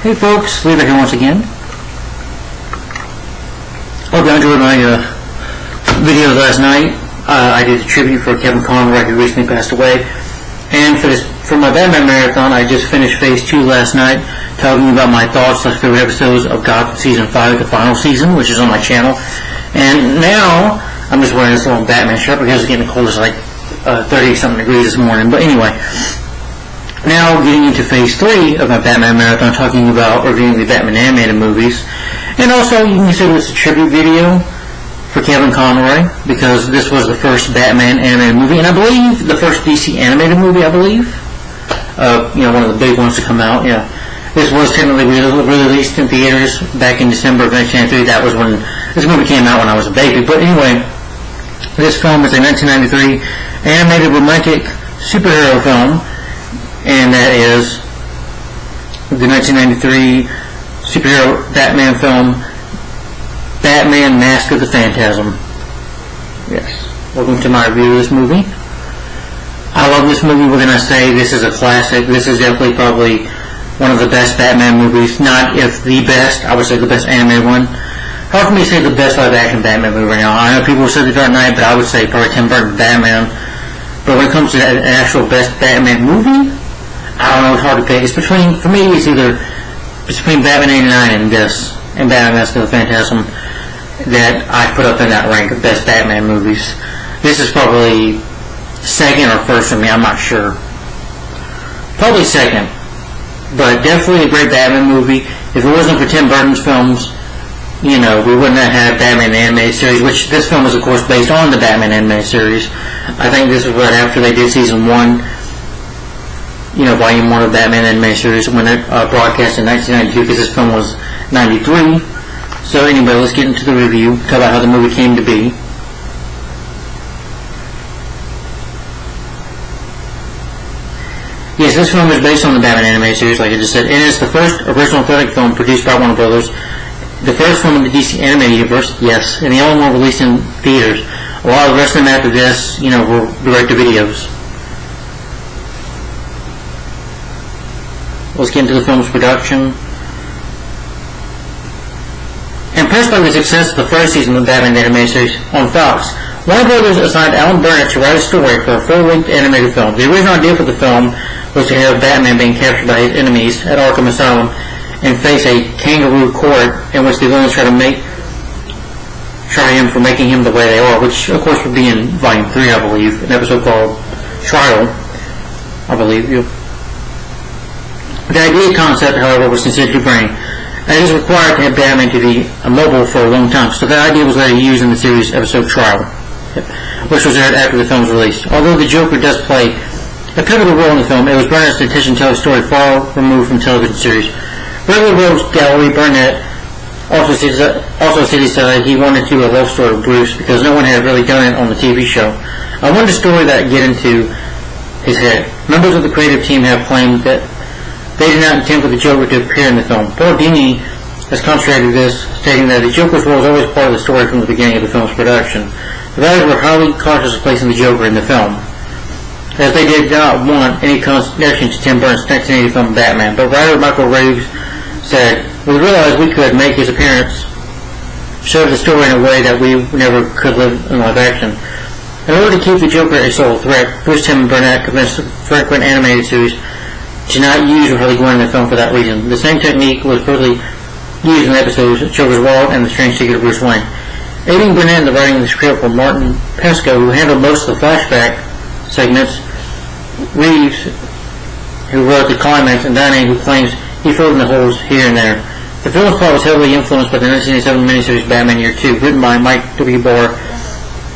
Hey folks, Lever here once again. Hope you enjoyed my videos last night. I did a tribute for Kevin Conroy, who recently passed away. And for my Batman Marathon, I just finished Phase 2 last night, talking about my thoughts on favorite episodes of Gotham Season 5, the final season, which is on my channel. And now, I'm just wearing this little Batman shirt because it's getting cold. It's like 30-something degrees this morning. But anyway, now getting into Phase 3 of my Batman Marathon, talking about reviewing the Batman animated movies. And also, you can consider this a tribute video for Kevin Conroy, because this was the first Batman animated movie, and I believe the first DC animated movie, I believe. One of the big ones to come out, yeah. This was technically released in theaters back in December of 1993. That was when this movie came out, when I was a baby. But anyway, this film is a 1993 animated romantic superhero film, and that is the 1993 superhero Batman film, Batman Mask of the Phantasm. Yes. Welcome to my review of this movie. I love this movie. What can I say? This is a classic. This is definitely probably one of the best Batman movies. Not if the best. I would say the best animated one. Hard for me to say the best live action Batman movie right now. I know people say The Dark Knight, but I would say probably Tim Burton's Batman. But when it comes to an actual best Batman movie, I don't know, it's hard to pick. For me, it's between Batman 89 and this, and Batman Mask of the Phantasm, that I put up in that rank of best Batman movies. This is probably second or first for me, I'm not sure. Probably second, but definitely a great Batman movie. If it wasn't for Tim Burton's films, we wouldn't have had Batman the Animated Series, which this film is, of course, based on the Batman Animated Series. I think this was right after they did Season 1, Volume 1 of Batman Animated Series, when it broadcast in 1992, because this film was 93. So anyway, let's get into the review, talk about how the movie came to be. Yes, this film is based on the Batman Animated Series, like I just said, and it's the first original authentic film produced by Warner Brothers. The first film in the DC Animated Universe, yes, and the only one released in theaters. A lot of the rest of them after this, were direct-to-videos. Let's get into the film's production. Impressed by the success of the first season of the Batman animated series on Fox, Warner Brothers assigned Alan Burnett to write a story for a full-length animated film. The original idea for the film was to have Batman being captured by his enemies at Arkham Asylum and face a kangaroo court in which the villains try him for making him the way they are, which of course would be in Volume 3, I believe, an episode called Trial, I believe. The idea concept, however, was considered too brain. It is required to have Batman to be immobile for a long time, so that idea was later used in the series episode Trial, which was aired after the film was released. Although the Joker does play a pivotal role in the film, it was Burnett's intention to tell a story far removed from television series. Regular Rogues Gallery Burnett also said he wanted to do a love story with Bruce because no one had really done it on the TV show. I wanted a story that would get into his head. Members of the creative team have claimed that they did not intend for the Joker to appear in the film. Paul Dini has contradicted this, stating that the Joker's role is always part of the story from the beginning of the film's production. The writers were highly cautious of placing the Joker in the film, as they did not want any connection to Tim Burton's 1980 film Batman. But writer Michael Reeves said, "We realized we could make his appearance serve the story in a way that we never could live in live action. In order to keep the Joker a sole threat, Bruce Timm and Burnett convinced the frequent animated series to not use Harley Quinn in the film for that reason. The same technique was brutally used in the episodes Joker's Wallet and The Strange Secret of Bruce Wayne." Aiding Burnett in the writing of the script were Martin Pesco, who handled most of the flashback segments, Reeves, who wrote the climax, and Dini, who claims he filled in the holes here and there. The film's plot was heavily influenced by the 1987 miniseries Batman Year 2, written by Mike W. Barr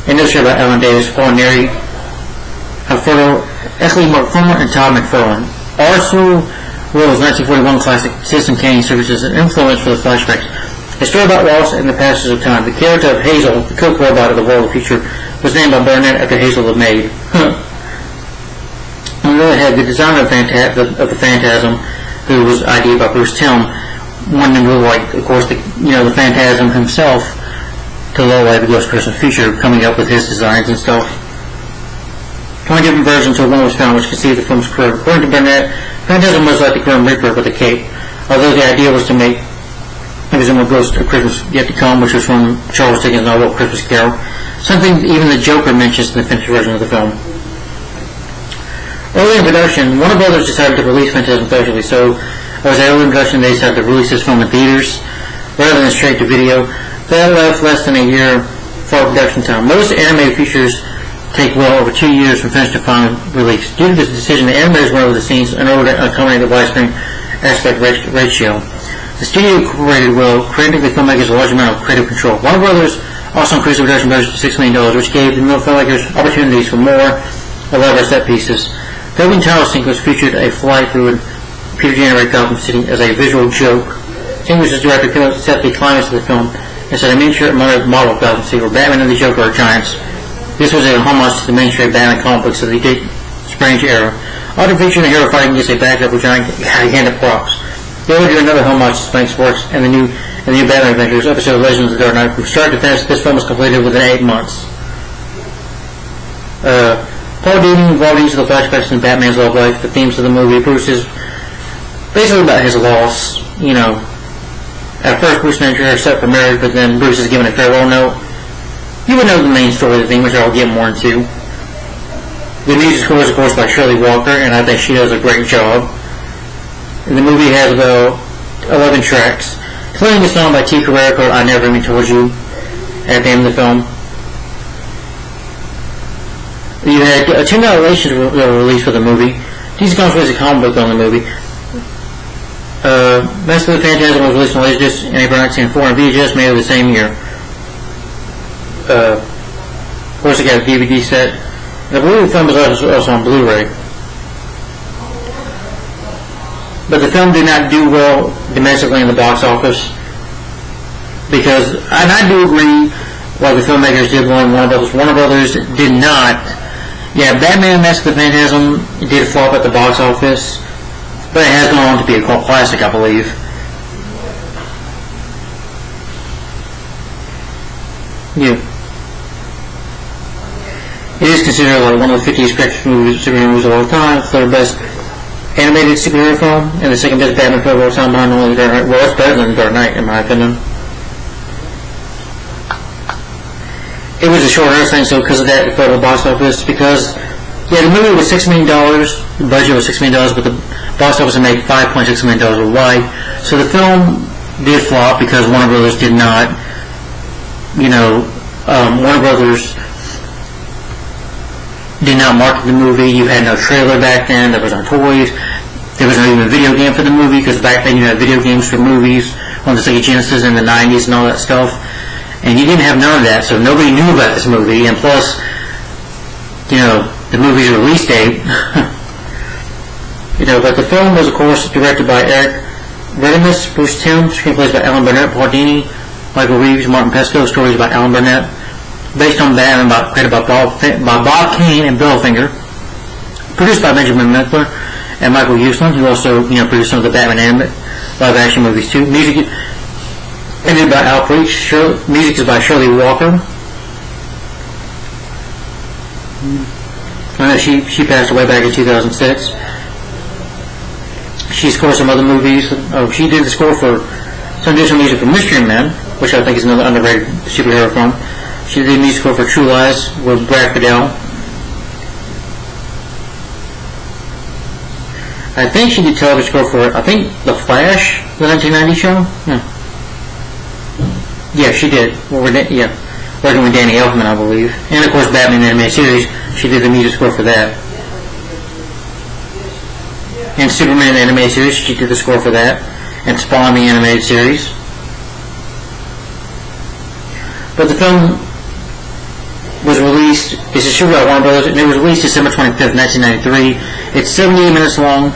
and illustrated by Alan Davis, Paul Neary, Eckley McFarlane, and Todd McFarlane. Also, Will's 1941 classic Citizen Kane serves as an influence for the flashbacks. A story about loss and the passage of time. The character of Hazel, the cook robot of the world of the future, was named by Burnett after Hazel the maid. On the other hand, the designer of the Phantasm, who was ideated by Bruce Timm, wanted to look like, of course, the Phantasm himself, to look like the Ghost Person Future, coming up with his designs and stuff. 20 different versions until one was found which conceived the film's career. According to Burnett, Phantasm was like the Grim Reaper with a cape. Although the idea was to make it was in a Ghost of Christmas Yet to Come, which was from Charles Dickens' novel Christmas Carol, something even the Joker mentions in the finished version of the film. Early in production, Warner Brothers decided to release Phantasm theatrically, so as early in production they decided to release this film in theaters rather than straight to video. That left less than a year for production time. Most animated features take well over 2 years from finish to final release. Due to this decision, the animators went over the scenes in order to accommodate the widescreen aspect ratio. The studio cooperated well, granting the filmmakers a large amount of creative control. Warner Brothers also increased the production budget to $6 million, which gave the filmmakers opportunities for more elaborate set pieces. The opening title sequence featured a flight through a computer-generated Gotham City as a visual joke. Distinguished director set the climax of the film as a miniature model of Gotham City, where Batman and the Joker are giants. This was a homage to the mainstream Batman comic books of the Strange era. Often featuring a hero fighting against a backdrop with gigantic props. They would do another homage to Spank Sports and the new Batman Adventures episode of Legends of the Dark Knight. From start to finish, this film was completed within 8 months. Paul Dini involved into the flashbacks in Batman's love life, the themes of the movie. Bruce is basically about his loss. At first Bruce and Andrea are set for marriage, but then Bruce is given a farewell note. You would know the main story of the theme, which I'll get more into. The music score is, of course, by Shirley Walker, and I think she does a great job. And the movie has about 11 tracks, including a song by T. Carrera called I Never Even Told You at the end of the film. You had $10 relations were released for the movie. These comes with a comic book on the movie. Mask of the Phantasm was released on Laserdisc in April 1904 and VHS made of the same year. Of course, it got a DVD set. I believe the film was also on Blu-ray. But the film did not do well domestically in the box office because, and I do agree, while the filmmakers did one, Warner Brothers did not. Yeah, Batman Mask of the Phantasm did flop at the box office, but it has gone on to be a cult classic, I believe. Yeah. It is considered like one of the 50 superhero movies of all time, third best animated superhero film, and the second best Batman film of all time behind only The Dark Knight. Well, it's better than The Dark Knight, in my opinion. It was a short thing, so because of that, it fell to the box office. Because, yeah, the movie was $6 million, the budget was $6 million, but the box office made $5.6 million worldwide. So the film did flop because Warner Brothers did not, Warner Brothers did not market the movie. You had no trailer back then. There was no toys. There was not even a video game for the movie because back then you had video games for movies on the Sega Genesis in the 90s and all that stuff. And you didn't have none of that, so nobody knew about this movie. And plus, the movie's release date. But the film was, of course, directed by Eric Redimus, Bruce Timm, screenplays by Alan Burnett, Paul Dini, Michael Reeves, Martin Pesco, stories by Alan Burnett. Based on Batman, created by Bob Kane and Bill Finger, produced by Benjamin Mickler and Michael Uslan, who also produced some of the Batman live-action movies too. Music edited by Al Preach. Music is by Shirley Walker. She passed away back in 2006. She scored some other movies. She did the score for some additional music for Mystery Men, which I think is another underrated superhero film. She did music score for True Lies with Brad Fiedel. I think she did television score for, The Flash, the 1990 show. Yeah, she did. Working with Danny Elfman, I believe. And of course, Batman the Animated Series, she did the music score for that. And Superman the Animated Series, she did the score for that. And Spawn the Animated Series. But the film was released, it's distributed by Warner Brothers, and it was released December 25th, 1993. It's 78 minutes long,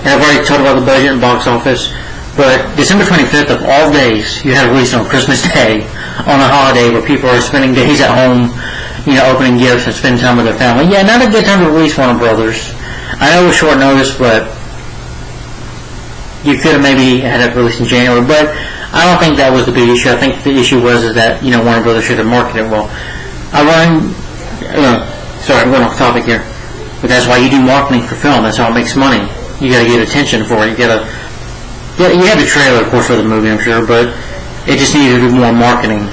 and I've already talked about the budget and box office, but December 25th of all days, you had a release on Christmas Day, on a holiday where people are spending days at home, opening gifts and spending time with their family. Yeah, not a good time to release Warner Brothers. I know it was short notice, but you could have maybe had it released in January, but I don't think that was the big issue. I think the issue was that, Warner Brothers should have marketed it well. I'm going off topic here, but that's why you do marketing for film. That's how it makes money. You got to get attention for it. You got to Yeah, you had the trailer, of course, for the movie, I'm sure, but it just needed to do more marketing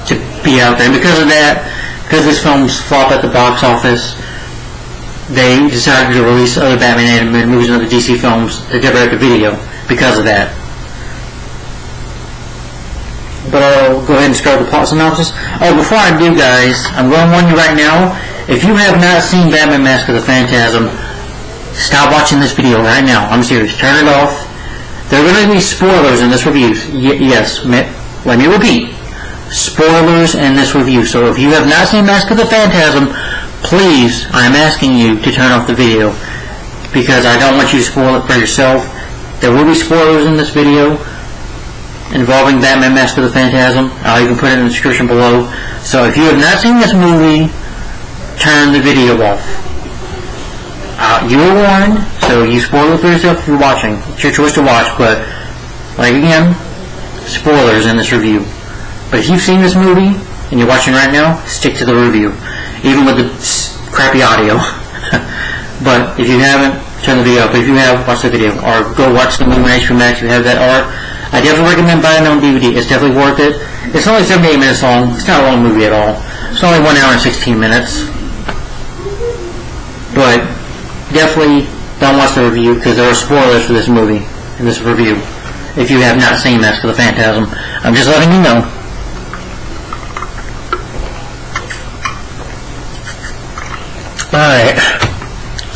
to be out there. And because of that, because this film's flopped at the box office, they decided to release other Batman animated movies and other DC films to direct a video because of that. But I'll go ahead and start the plot synopsis. Oh, before I do, guys, I'm going to warn you right now, if you have not seen Batman Mask of the Phantasm, stop watching this video right now. I'm serious. Turn it off. There are going to be spoilers in this review. Yes, let me repeat. Spoilers in this review. So if you have not seen Mask of the Phantasm, please, I'm asking you to turn off the video, because I don't want you to spoil it for yourself. There will be spoilers in this video involving Batman Mask of the Phantasm. I'll even put it in the description below. So if you have not seen this movie, turn the video off. You were warned, so you spoil it for yourself if you're watching. It's your choice to watch, but, like again, spoilers in this review. But if you've seen this movie, and you're watching right now, stick to the review, even with the crappy audio. But if you haven't, turn the video off. But if you have, watch the video, or go watch the movie on HBO Max if you have that art. I definitely recommend buying it on DVD. It's definitely worth it. It's only 78 minutes long. It's not a long movie at all. It's only 1 hour and 16 minutes. But definitely don't watch the review, because there are spoilers for this movie in this review. If you have not seen Mask of the Phantasm, I'm just letting you know. Alright.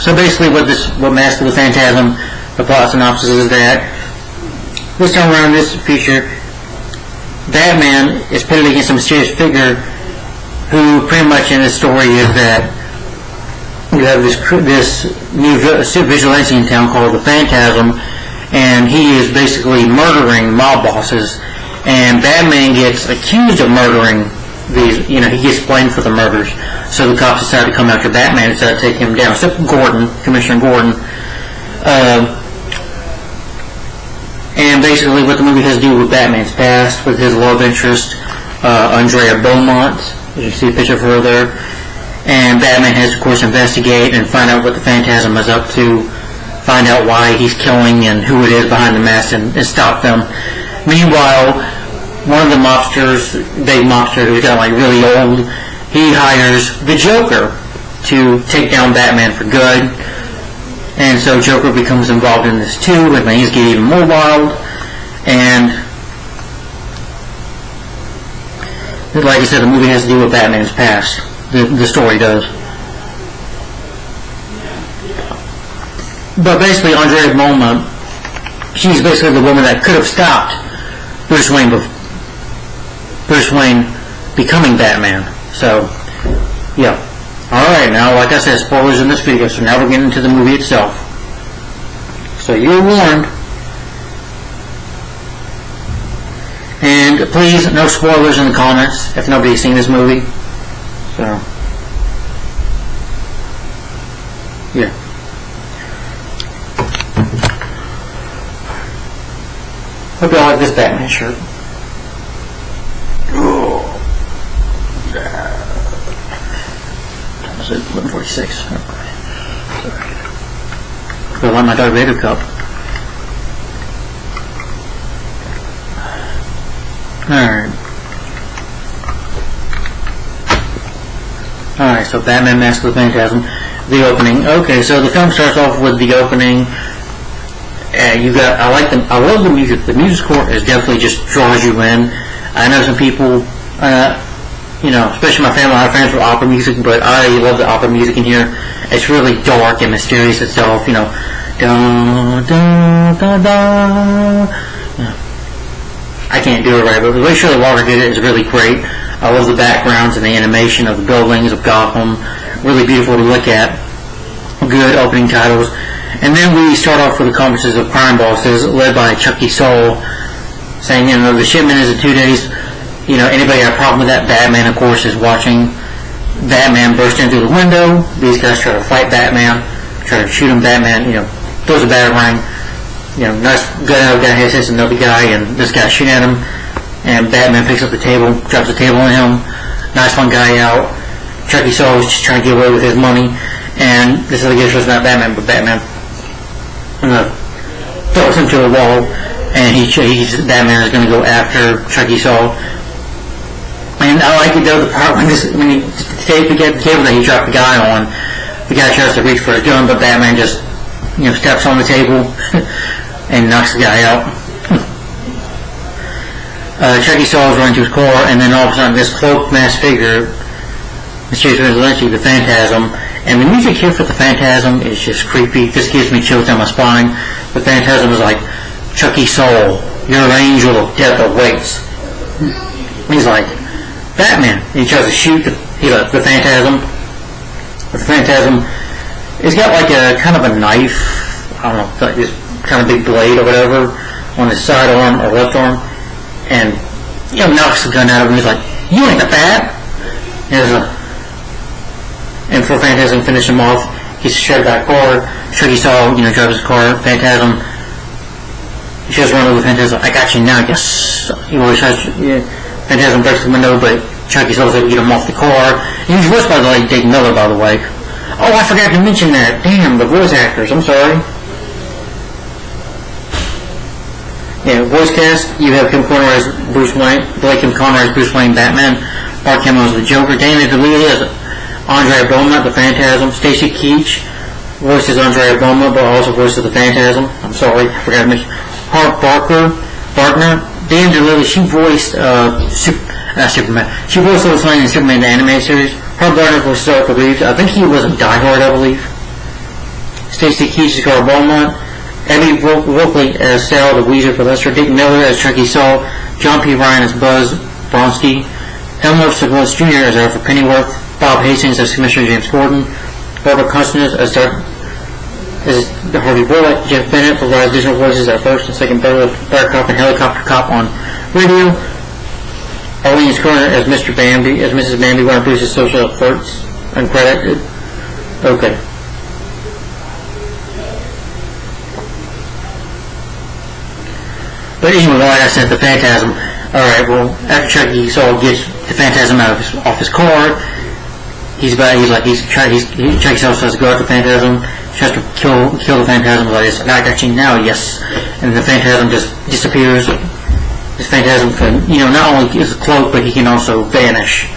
So basically what Mask of the Phantasm, the plot synopsis is that this time around, this feature, Batman is pitted against a mysterious figure who pretty much in this story is that you have this new vigilante in town called the Phantasm, and he is basically murdering mob bosses, and Batman gets accused of murdering these, he gets blamed for the murders. So the cops decide to come after Batman and decide to take him down. Except Commissioner Gordon. And basically what the movie has to do with Batman's past, with his love interest, Andrea Beaumont, as you see a picture of her there. And Batman has, of course, investigate and find out what the Phantasm is up to, find out why he's killing and who it is behind the mask, and stop them. Meanwhile, one of the mobsters, big mobster who's got really old, he hires the Joker to take down Batman for good. And so Joker becomes involved in this too, and things get even more wild. And like I said, the movie has to do with Batman's past. The story does. But basically, Andrea Beaumont, she's basically the woman that could have stopped Bruce Wayne becoming Batman. So, yeah. Alright, now, like I said, spoilers in this video, so now we're getting into the movie itself. So you're warned. And please, no spoilers in the comments if nobody's seen this movie. So, yeah. Hope y'all like this Batman shirt. Is it 11:46? Okay. Sorry. I want my Darth Vader cup. Alright, so Batman Mask of the Phantasm. The opening. Okay, so the film starts off with the opening. I love the music. The music score is definitely just draws you in. I know some people, especially my family, I have friends with opera music, but I love the opera music in here. It's really dark and mysterious itself, da da da da. I can't do it right, but the way Shirley Walker did it is really great. I love the backgrounds and the animation of the buildings of Gotham. Really beautiful to look at. Good opening titles. And then we start off with the conferences of crime bosses, led by Chucky Soul, saying, the shipment is in 2 days. Anybody got a problem with that? Batman, of course, is watching. Batman bursts in through the window. These guys try to fight Batman, try to shoot him. Batman, throws a batarang. Nice guy hits another guy, and this guy shooting at him. And Batman picks up the table, drops the table on him. Nice one guy out. Chucky Soul is just trying to get away with his money. And this other guy is not Batman, but Batman throws him to a wall. and Batman is going to go after Chucky Saul. And I like it though, the part when he takes the table that he dropped the guy on, the guy tries to reach for his gun, but Batman just, steps on the table and knocks the guy out. Chucky Saul is running to his car, and then all of a sudden this cloaked masked figure, essentially the Phantasm, and the music here for the Phantasm is just creepy. This gives me chills down my spine. The Phantasm is like, Chucky Saul, your angel of death awaits. He's like, Batman. And he tries to shoot the Phantasm. The Phantasm, it's got like a kind of a knife, I don't know, like this kind of big blade or whatever on his side arm or left arm, and knocks the gun out of him. He's like, you ain't the Bat. And for Phantasm to finish him off, he's shut back car. Chucky Saul, drives his car. Phantasm, he tries to run over the Phantasm. I got you now, yes. Phantasm breaks the window, but Chucky Saul's able to get him off the car. And he's voiced by the late Dave Miller, by the way. Oh, I forgot to mention that. Damn, the voice actors. I'm sorry. Yeah, voice cast. You have Kim Conroy as Bruce Wayne, Blake Kim Conroy as Bruce Wayne, Batman. Mark Hamill as the Joker. Dana DeLucia as Andrea Beaumont, the Phantasm. Stacy Keach voices Andrea Beaumont, but also voices the Phantasm. I'm sorry, I forgot to mention. Hart Bartner. Dan DeLucia, she voiced Superman. She voiced Lois Lane in Superman the animated series. Hart Bartner voiced Arthur Reeves. I think he was a Die Hard, I believe. Stacey Keach as Carl Beaumont. Abby Voelkley as Sarah the Weezer for Lester. Dick Miller as Chucky Saul. John P. Ryan as Buzz Bronski. Elmer Savoy Jr. as Alfred Pennyworth. Bob Hastings as Commissioner James Gordon. Barbara Constance as Harvey Bullock. Jeff Bennett provides additional voices at first and second Bear Cop and Helicopter Cop on radio. Arlene Scorner as Mr. Bambi, as Mrs. Bambi, one of Bruce's social efforts, uncredited. Okay. But anyway, like I said, the Phantasm. Alright, well, after Chucky Saul gets the Phantasm off his car, Chucky Saul tries to go after the Phantasm, tries to kill the Phantasm, like this. I got you now, yes. And the Phantasm just disappears. This Phantasm can, not only is a cloak, but he can also vanish.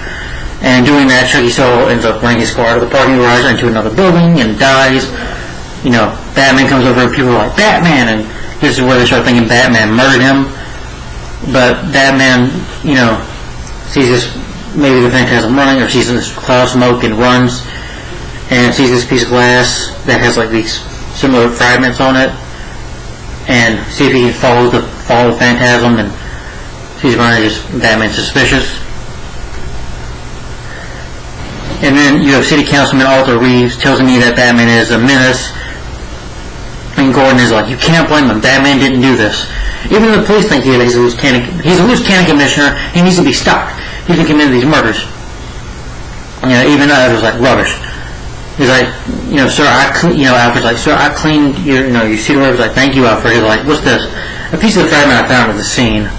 And doing that, Chucky Saul ends up running his car out of the parking garage into another building and dies. Batman comes over and people are like, Batman! And this is where they start thinking Batman murdered him. But Batman, sees this, maybe the Phantasm running, or sees this cloud of smoke and runs, and sees this piece of glass that has like these similar fragments on it, and see if he can follow the Phantasm, and he's running, just Batman's suspicious. And then you have City Councilman Arthur Reeves tells me that Batman is a menace, and Gordon is like, you can't blame him, Batman didn't do this. Even the police think he's a loose cannon commissioner, he needs to be stopped. He's been committing these murders. Even others like rubbish. He's like, sir, Alfred's like, sir, I cleaned your, you see the rubbish, like, thank you, Alfred. He's like, what's this? A piece of the fragment I found at the scene.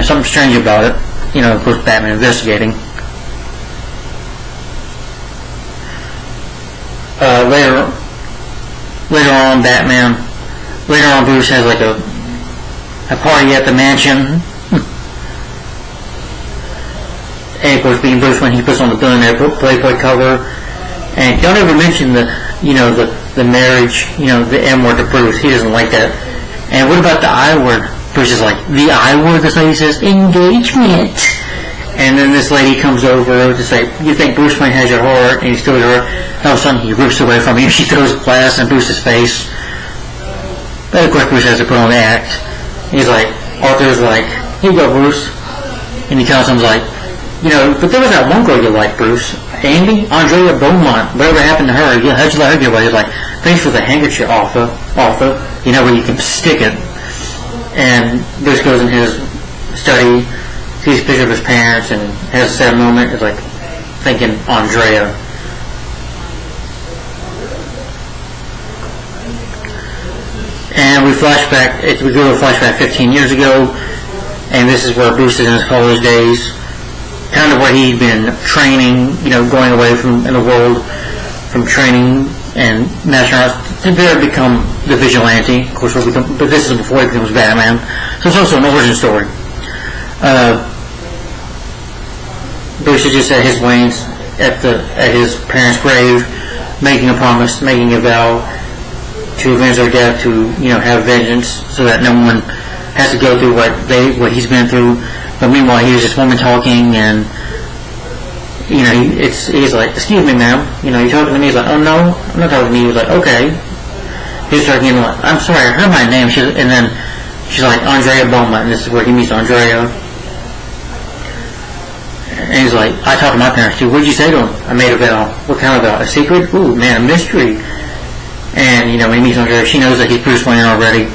Something strange about it. Of course, Batman investigating. Later on, Bruce has like a party at the mansion. And of course, being Bruce Wayne, he puts on the billionaire Playboy cover. And don't ever mention the marriage, the M word to Bruce. He doesn't like that. And what about the I word? Bruce is like, the I word? This lady says, engagement. And then this lady comes over to say, you think Bruce Wayne has your heart, and he steals your heart. All of a sudden, he rips away from you. She throws glass in Bruce's face. But of course, Bruce has to put on the act. He's like, Arthur's like, here you go, Bruce. And he tells him, like, but there was that one girl you liked, Bruce. Andrea Beaumont. Whatever happened to her? How'd you let her get away? He's like, thanks for the handkerchief, Arthur. Where you can stick it. And Bruce goes in his study, sees a picture of his parents, and has a sad moment. It's like thinking Andrea. And we go to a flashback 15 years ago, and this is where Bruce is in his college days, kind of where he'd been training, going away from in the world, from training and Master to there become the vigilante. Of course, but this is before he becomes Batman. So it's also an origin story. Bruce is just at his Wayne's at his parents' grave, making a promise, making a vow to avenge their death, to have vengeance, so that no one has to go through what he's been through. But meanwhile, here's this woman talking, and he's like, "Excuse me, ma'am. You talking to me?" He's like, "Oh no, I'm not talking to you." He's like, "Okay." He's talking, like, "I'm sorry, I heard my name." And then she's like, "Andrea Beaumont," and this is where he meets Andrea. And he's like, "I talked to my parents too. What'd you say to them?" "I made a vow." "What kind of vow?" "A secret?" "Ooh, man, a mystery." And when he meets Andrea, she knows that he's Bruce Wayne already,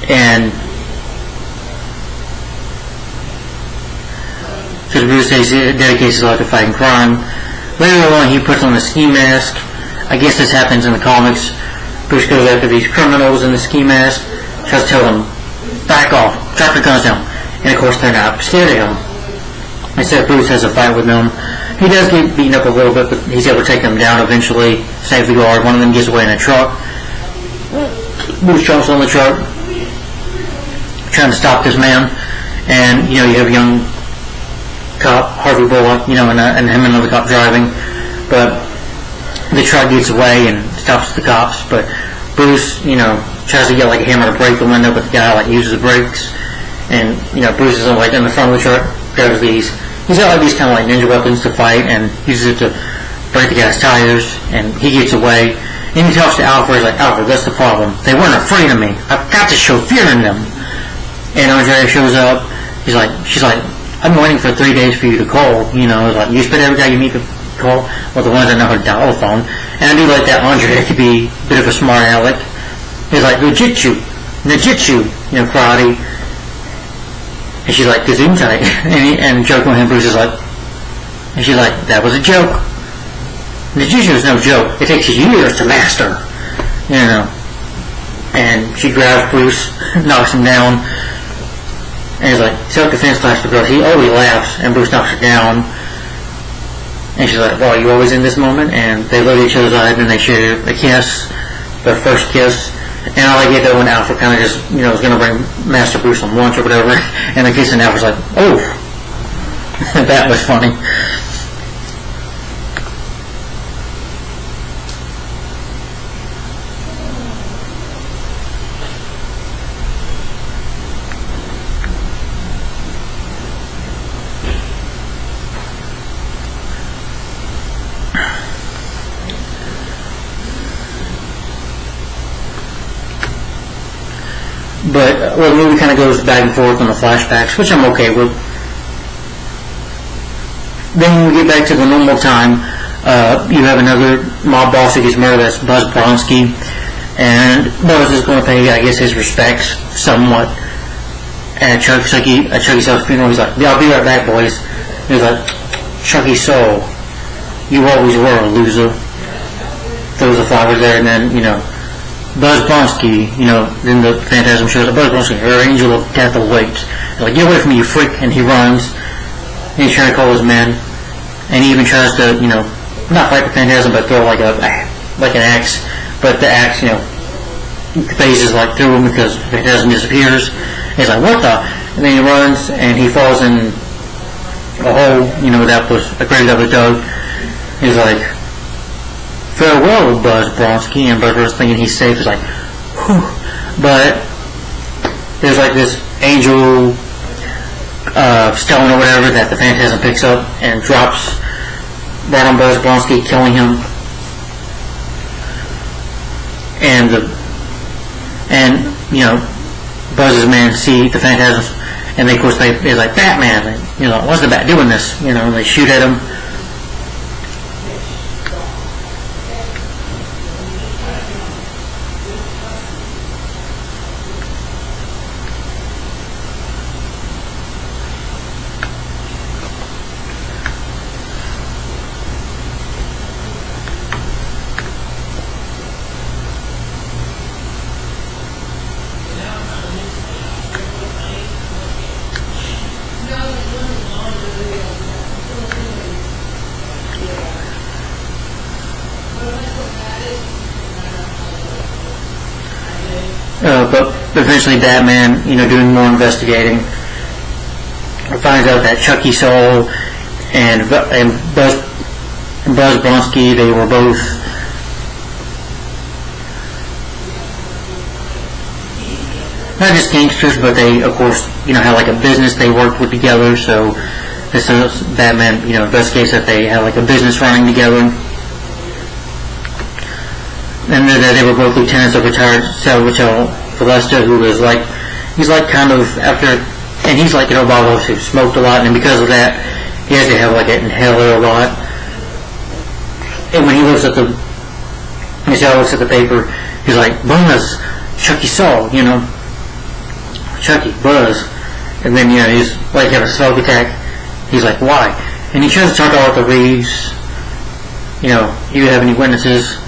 and because Bruce dedicates his life to fighting crime. Later on, he puts on a ski mask. I guess this happens in the comics. Bruce goes after these criminals in the ski mask, tries to tell them, "Back off, drop your guns down." And of course, they're not scared of him. Instead, Bruce has a fight with them. He does get beaten up a little bit, but he's able to take them down eventually, save the guard. One of them gets away in a truck. Bruce jumps on the truck, trying to stop this man. And, you have a young cop, Harvey Bullock, and him and another cop driving. But the truck gets away and stops the cops. But Bruce, tries to get like a hammer to break the window, but the guy uses the brakes. And, Bruce is in the front of the truck, grabs these. He's got these kind of ninja weapons to fight, and uses it to break the guy's tires, and he gets away. And he talks to Alfred. He's like, "Alfred, that's the problem. They weren't afraid of me. I've got to show fear in them." And Andrea shows up. She's like, "I've been waiting for 3 days for you to call." You expect every guy you meet to call? Well, the ones that know how to dial a phone. And I do like that Andrea could be a bit of a smart aleck. He's like, "Ninjutsu, karate." And she's like, "Gesundheit." And joking with him, Bruce is like, and she's like, "That was a joke. Ninjutsu is no joke. It takes years to master." And she grabs Bruce, knocks him down, and he's like, "Self-defense class for girls." He always laughs, and Bruce knocks her down. And she's like, "Well, are you always in this moment?" And they look at each other's eyes, and they share a kiss, their first kiss. And I like it though when Alfred kind of just, was going to bring Master Bruce some lunch or whatever, and the kiss, and Alfred's like, "Oh." That was funny. But the movie kind of goes back and forth on the flashbacks, which I'm okay with. Then when we get back to the normal time, you have another mob boss who gets murdered. That's Buzz Bronski, and Buzz is going to pay, I guess, his respects somewhat at Chucky's house funeral. He's like, "Yeah, I'll be right back, boys." He's like, "Chucky Soul, you always were a loser." Throws the flowers there, and then Buzz Bronski, then the Phantasm shows up. Buzz Bronski, her angel of death awaits. He's like, "Get away from me, you freak!" And he runs. And he's trying to call his men. And he even tries to, not fight the Phantasm, but throw like an axe. But the axe, phases through him because the Phantasm disappears. And he's like, "What the?" And then he runs and he falls in a hole, that was a grave that was dug. He's like, "Farewell, Buzz Bronski," and Buzz was thinking he's safe. He's like, "Whew." But there's this angel stone or whatever that the Phantasm picks up and drops right on Buzz Bronski, killing him. And Buzz's men see the Phantasm, and of course they're like, "Batman," "What's the Bat doing this?" And they shoot at him. But eventually Batman, doing more investigating, finds out that Chucky Soul and Buzz Bronski, they were both not just gangsters, but they, of course, had like a business they worked with together. So this Batman, investigates that they had like a business running together. And then they were both lieutenants of retired Salvatore Valesta, who was like, he's like kind of after, and he's like, Bob who smoked a lot, and because of that, he has to have like an inhaler a lot. And when he looks at the paper, he's like, Buzz, Chucky Saul, Chucky, Buzz. And then, he's like having a smoke attack. He's like, why? And he tries to talk to Arthur Reeves, do you have any witnesses?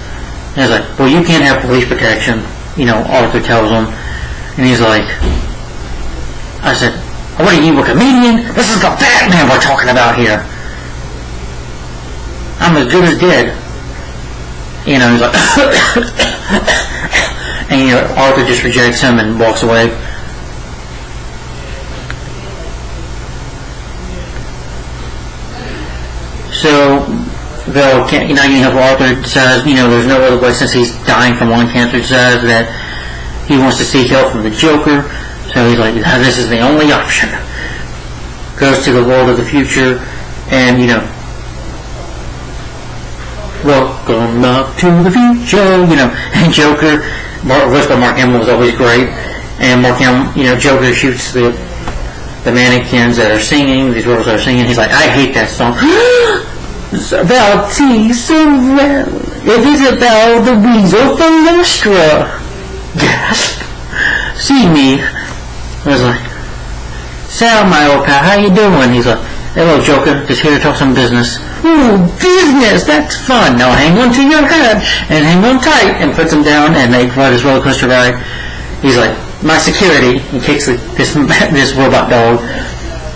And he's like, well, you can't have police protection, Arthur tells him. And he's like, I said, what are you, a comedian? This is the Batman we're talking about here. I'm as good as dead. He's like, and Arthur just rejects him and walks away. So, though, you have Arthur decides, there's no other way since he's dying from lung cancer, decides that he wants to seek help from the Joker. So he's like, this is the only option. Goes to the world of the future, and, welcome up to the future, and Joker, voiced by Mark Hamill, was always great. And Mark Hamill, Joker shoots the mannequins that are singing, these girls that are singing. He's like, I hate that song. About tea, so well. It is about the weasel from Lustra. Gasp. See me. I was like, Sal, my old pal, how you doing? He's like, hello, Joker, just here to talk some business. Ooh, business, that's fun. Now hang on to your head, and hang on tight, and puts him down, and they ride this roller coaster ride. He's like, my security, he kicks this robot dog,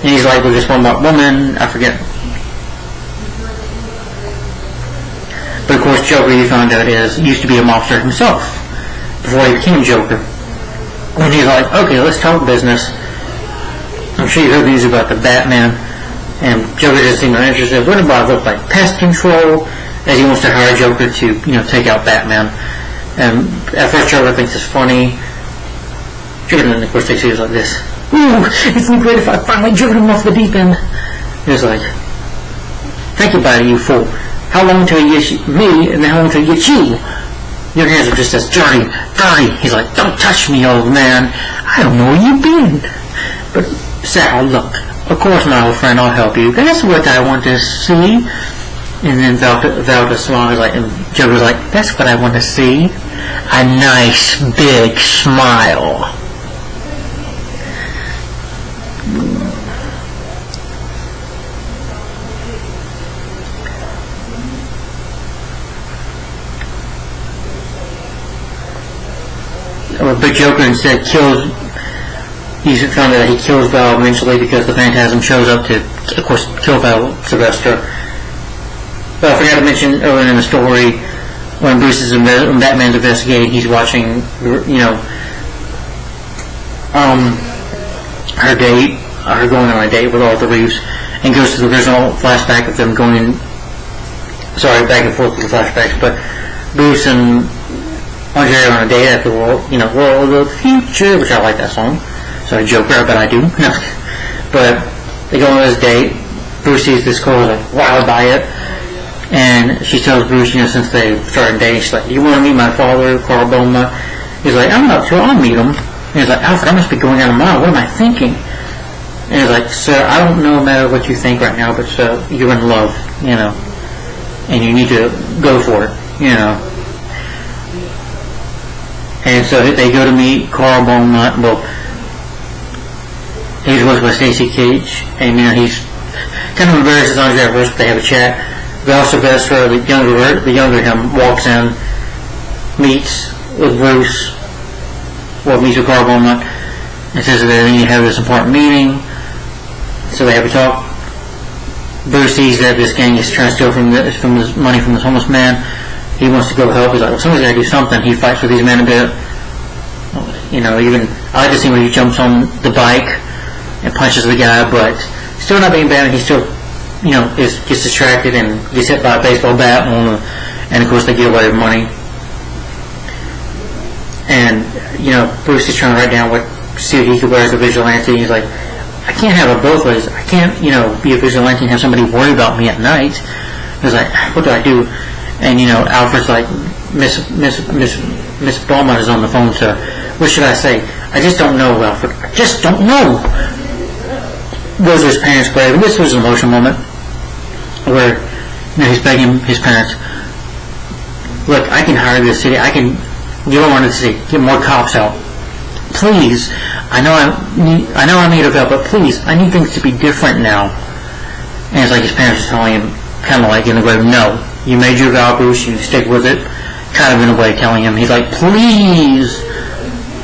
and he's like, with this robot woman, I forget. But of course, Joker, you found out, used to be a mobster himself, before he became Joker. And he's like, okay, let's talk business. I'm sure you heard news about the Batman, and Joker doesn't seem interested. What about look like pest control, as he wants to hire Joker to, take out Batman. And at first Joker thinks it's funny. Joker then of course takes it like this. Ooh, isn't it great if I finally driven him off the deep end? He's like, think about it, you fool. How long until he gets me, and then how long until he gets you? Your hands are just as dirty. He's like, don't touch me, old man. I don't know where you've been. But, Sal, look, of course, my old friend, I'll help you. That's what I want to see. And then Valda smiles, like, and Joker's like, that's what I want to see. A nice, big smile. But Joker instead kills. He's found out that he kills Val eventually because the Phantasm shows up to, of course, kill Val Sylvester. But I forgot to mention earlier in the story when when Batman's investigating, he's watching, her going on a date with Arthur Reeves, and goes to the original flashback of them going. Back and forth with the flashbacks, but Bruce and Andre are on a date at the world of the future, which I like that song. Sorry, Joker, but I do. But they go on this date. Bruce sees this girl, like, wowed by it. And she tells Bruce, since they started dating, she's like, you want to meet my father, Carl Boma? He's like, I'm not sure, I'll meet him. And he's like, Alfred, I must be going out of mind. What am I thinking? And he's like, sir, I don't know no matter what you think right now, but you're in love, and you need to go for it, And so they go to meet Carl Beaumont. Well, he's voiced by Stacey Cage, and he's kind of embarrassed as long as they're at first, but they have a chat. Val Sylvester, the younger him, walks in, meets with Bruce, meets with Carl Beaumont, and says that they need to have this important meeting. So they have a talk. Bruce sees that this gang is trying to steal from this money from this homeless man. He wants to go help. He's like, well, somebody's got to do something. He fights with these men a bit. Even I like to see when he jumps on the bike and punches the guy, but still not being Batman. He still, gets distracted and gets hit by a baseball bat, and of course they get away with money. And Bruce is trying to write down what suit he could wear as a vigilante. He's like, I can't have it both ways. I can't, be a vigilante and have somebody worry about me at night. He's like, what do I do? And Alfred's like, Miss Beaumont is on the phone, sir. What should I say? I just don't know, Alfred. I just don't know. Goes to his parents' grave, and this was an emotional moment where he's begging his parents, look, I can hire this city. I can get over into the city, get more cops out. Please, I know I need help, but please, I need things to be different now. And it's like his parents are telling him, kind of like in the grave, no, you made your vow, Bruce, you stick with it. Kind of in a way telling him, he's like, please,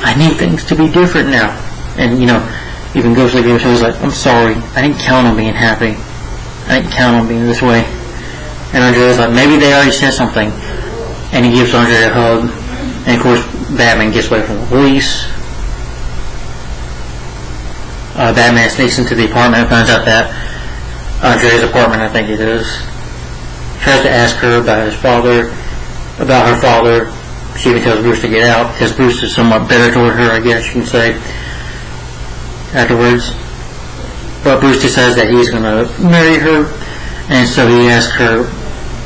I need things to be different now. And even goes to the grave, so he's like, I'm sorry, I didn't count on being happy. I didn't count on being this way. And Andrea's like, maybe they already said something. And he gives Andrea a hug. And of course, Batman gets away from the police. Batman sneaks into the apartment and finds out that Andrea's apartment, I think it is. Tries to ask her about her father. She even tells Bruce to get out because Bruce is somewhat better toward her, I guess you can say, afterwards. But Bruce decides that he's going to marry her, and so he asks her,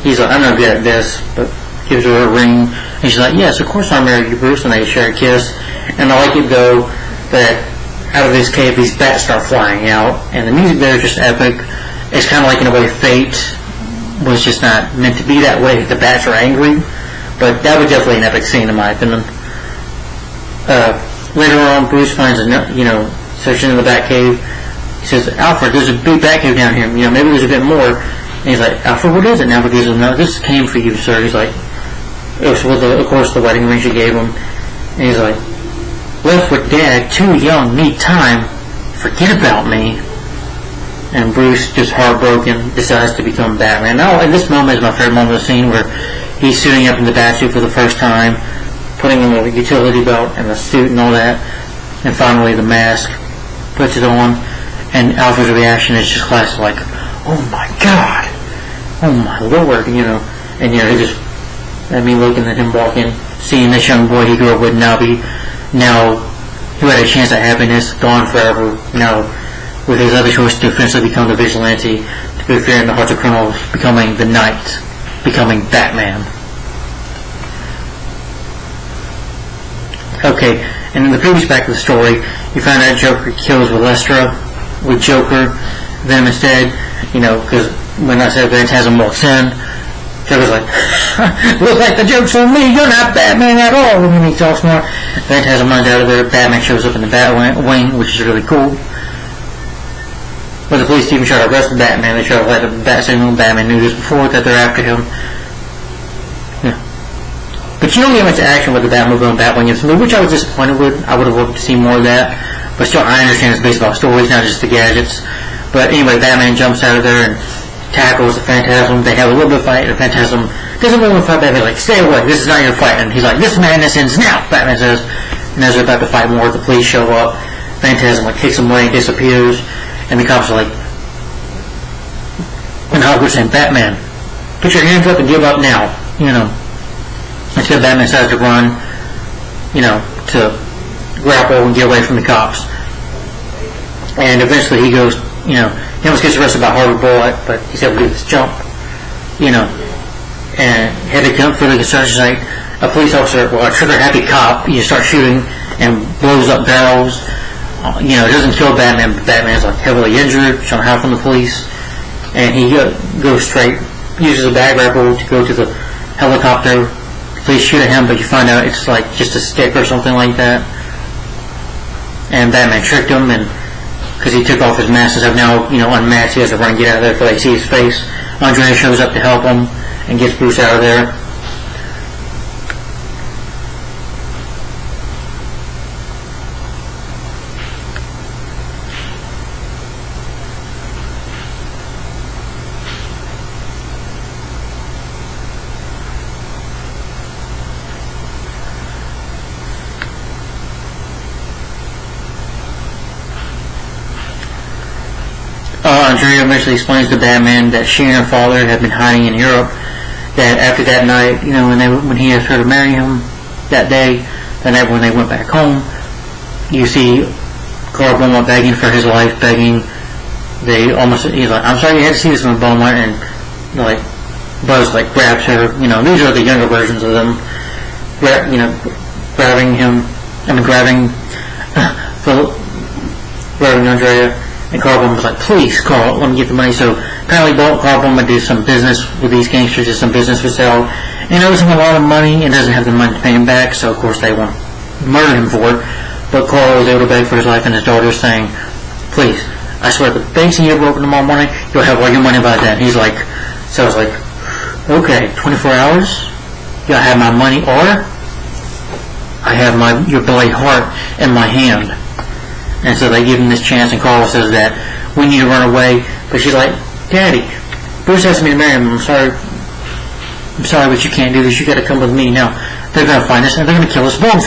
he's like, I'm not good at this, but gives her a ring, and she's like, yes, of course I'll marry you, Bruce, and they share a kiss. And I like it, though, that out of this cave, these bats start flying out, and the music there is just epic. It's kind of like, in a way, fate was just not meant to be that way. The bats are angry, but that was definitely an epic scene, in my opinion. Later on, Bruce finds searching in the bat cave. He says, Alfred, there's a big bat cave down here. Maybe there's a bit more. And he's like, Alfred, what is it? And Alfred gives him, no, this came for you, sir. He's like, it was with, of course, the wedding ring she gave him. And he's like, left with Dad, too young, need time, forget about me. And Bruce, just heartbroken, decides to become Batman. Now, in this moment is my favorite moment of the scene where he's suiting up in the Batsuit for the first time, putting on the utility belt and the suit and all that, and finally the mask, puts it on, and Alfred's reaction is just classic, like, oh my God, oh my Lord, and he just, looking at him walking, seeing this young boy he grew up with now who had a chance at happiness, gone forever, with his other choice to eventually become the vigilante, to be fear in the hearts of criminals, becoming the knight, becoming Batman. Okay, and in the previous back of the story, you find out Joker kills Willestra with Joker, Venom instead, because when I said Phantasm walks in, Joker's like, looks like the joke's on me, you're not Batman at all, and then he talks more. Phantasm runs out of there, Batman shows up in the Batwing, which is really cool. But the police even try to arrest the Batman. They try to light a bat signal. Batman knew this before, that they're after him. Yeah. But you don't get much action with the Batmobile and Batwing in this movie, which I was disappointed with. I would have loved to see more of that. But still, I understand it's based off stories, not just the gadgets. But anyway, Batman jumps out of there and tackles the Phantasm. They have a little bit of fight, and the Phantasm doesn't really fight Batman. Like, stay away, this is not your fight. And he's like, this madness ends now, Batman says. And as they're about to fight more, the police show up. Phantasm kicks him away and disappears. And the cops are like, and Hogwarts saying, Batman, put your hands up and give up now, Instead, Batman decides to run, to grapple and get away from the cops. And eventually he goes, he almost gets arrested by Harvey Bullock, but he's able to do this jump, and headed for the construction site. A police officer, a trigger-happy cop, start shooting and blows up barrels. It doesn't kill Batman, but Batman's like heavily injured, trying to hide from the police, and he goes straight, uses a bag grapple to go to the helicopter. Police shoot at him, but you find out it's like just a stick or something like that. And Batman tricked him, and because he took off his mask and stuff, now unmasked, he has to run and get out of there before they see his face. Andrea shows up to help him and gets Bruce out of there. Andrea eventually explains to Batman that she and her father had been hiding in Europe. That after that night, when he asked her to marry him that day, that night when they went back home, you see Carl Beaumont begging for his life, begging. He's like, I'm sorry you had to see this from Beaumont, and Buzz grabs her. These are the younger versions of them. Grabbing Andrea, and Carl Beaumont was like, please, Carl, let me get the money. So apparently Carl Beaumont did some business with these gangsters, did some business for sale, and owes him a lot of money and doesn't have the money to pay him back, so of course they want to murder him for it. But Carl was able to beg for his life, and his daughter is saying, please, I swear, the banks you ever open tomorrow morning, you'll have all your money by then. He's like, so I was like, okay, 24 hours, you'll have my money, or I have your bloody heart in my hand. And so they give him this chance, and Carl says that we need to run away. But she's like, Daddy, Bruce asked me to marry him. I'm sorry, but you can't do this. You got to come with me. Now they're going to find us, and they're going to kill us both.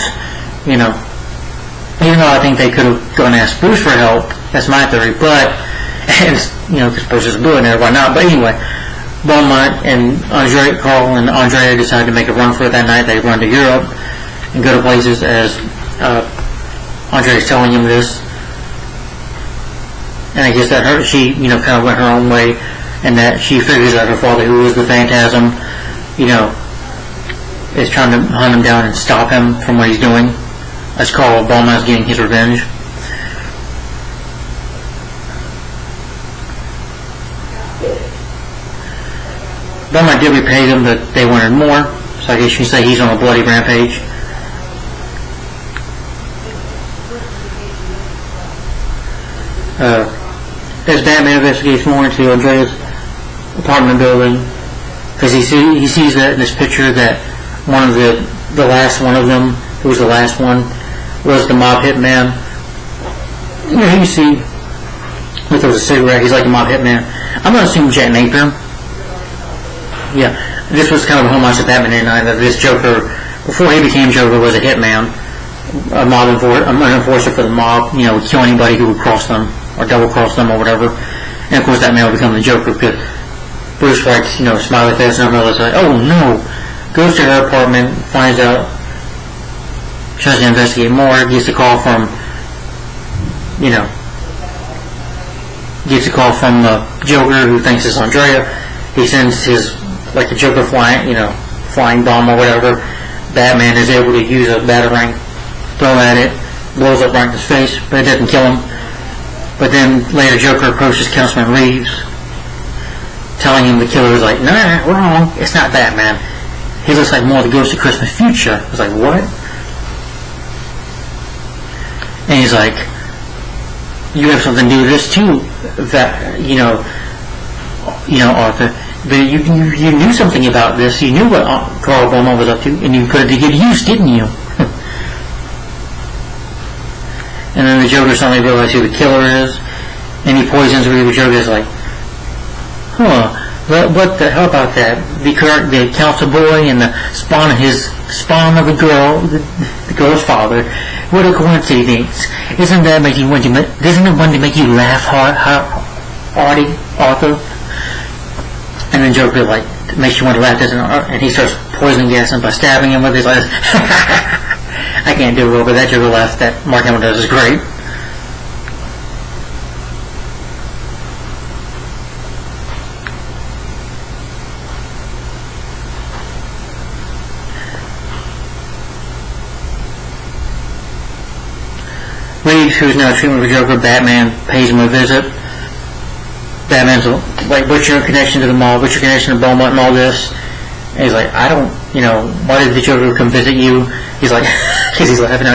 Even though I think they could have gone and asked Bruce for help. That's my theory. But because Bruce is a bullet and everybody not. But anyway, Beaumont and Carl and Andrea decide to make a run for it that night. They run to Europe and go to places as Andrea's telling him this. And I guess that she kind of went her own way, and that she figures out her father, who is the Phantasm, is trying to hunt him down and stop him from what he's doing, as Carl Beaumont is getting his revenge. Beaumont did repay them, but they wanted more, so I guess you can say he's on a bloody rampage. As Batman investigates more into Andrea's apartment building, because he sees that in this picture that one of the last one of them, who was the last one, was the mob hitman. You see, if there was a cigarette, he's like a mob hitman. I'm going to assume Jack Napier. Yeah, this was kind of a homage to Batman and that this Joker, before he became Joker, was a hitman, an enforcer for the mob. Would kill anybody who would cross them or double cross them or whatever. And of course, that man would become the Joker because Bruce writes, smiley face and umbrella. Like, oh no! Goes to her apartment, finds out, tries to investigate more, gets a call from the Joker, who thinks it's Andrea. He sends his, the Joker flying bomb or whatever. Batman is able to use a batarang, throw at it, blows up right in his face, but it doesn't kill him. But then later Joker approaches Councilman Reeves, telling him the killer is like, nah, wrong, it's not Batman. He looks like more the Ghost of Christmas Future. I was like, what? And he's like, you have something to do with this too, Arthur. But you knew something about this. You knew what Carl Beaumont was up to, and you put it to good use, didn't you? And then the Joker suddenly realizes who the killer is, and he poisons Reeves. The Joker's like, what the hell about that? The council boy and the spawn of the girl, the girl's father. What a coincidence! Doesn't it want to make you laugh hard, Arthur? And then Joker makes you want to laugh, doesn't it? And he starts poisoning gassing by stabbing him with his eyes. I can't do it well, but that Joker laugh that Mark Hamill does is great. Reeves, who's now treatment for Joker, Batman pays him a visit. Batman's like, what's your connection to the mob? What's your connection to Beaumont and all this? And he's like, I don't, why did the Joker come visit you? He's like, because he's laughing.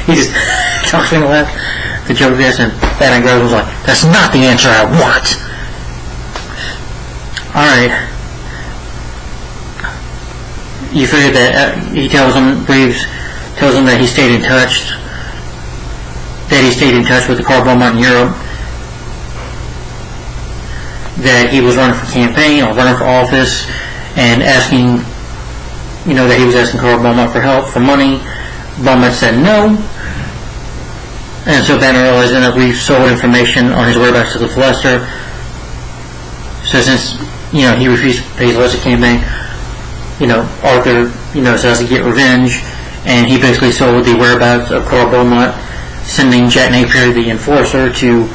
He just talks to me and laughs. The Joker gets, and Batman goes like, that's not the answer I want. Alright. You figure that Reeves tells him that he stayed in touch. That he stayed in touch with the Carl Beaumont in Europe. That he was running for campaign or running for office and asking, that he was asking Carl Beaumont for help, for money. Beaumont said no. And so Batman realized that Reeves sold information on his whereabouts to the Flester. So since, he refused to pay his illicit campaign, Arthur, decides to get revenge, and he basically sold the whereabouts of Carl Beaumont, sending Jack Napier, the enforcer, to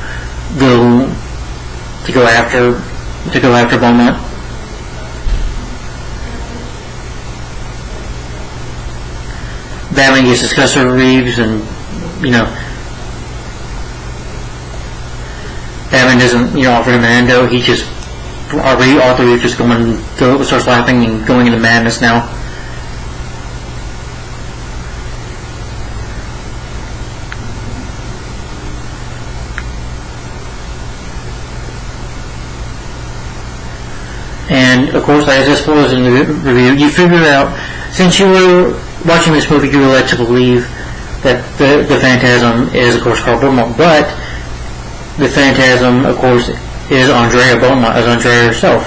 go after Beaumont. Batman gets to discuss with Reeves, and Batman doesn't offer him an endo. He just Arthur Reeves just starts laughing and going into madness now. And of course, as I suppose in the review, you figure out, since you were watching this movie, you were led to believe that the Phantasm is, of course, Carl Beaumont, but the Phantasm, of course, is Andrea Beaumont, as Andrea herself.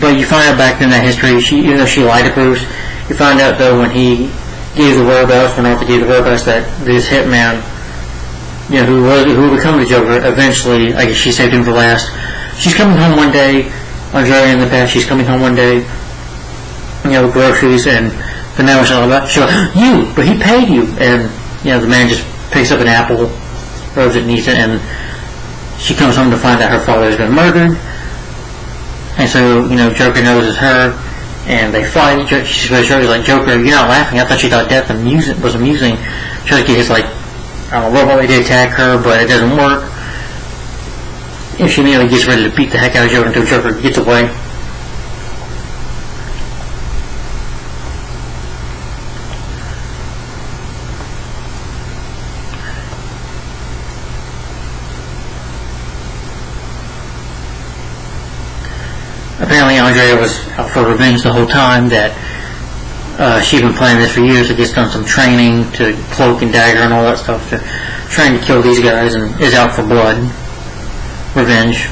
But you find out back in that history, even though she lied to Bruce, you find out, though, when he gave the whereabouts, when Arthur gave the whereabouts, that this hitman, who would become the Joker, eventually, I guess she saved him for last. She's coming home one day, Andrea in the past, she's coming home one day, with groceries, and the man was all about, she's like, you, but he paid you, and, the man just picks up an apple, rubs it and eats it, and she comes home to find out her father has been murdered, and so, Joker knows it's her, and they fight. She's like, Joker, you're not laughing, I thought you thought death was amusing. Tries to get his, robot way to attack her, but it doesn't work. And she immediately gets ready to beat the heck out of Joker until Joker gets away. Apparently Andrea was out for revenge the whole time, that she'd been planning this for years. She gets done some training to cloak and dagger and all that stuff, trying to kill these guys, and is out for blood. Revenge.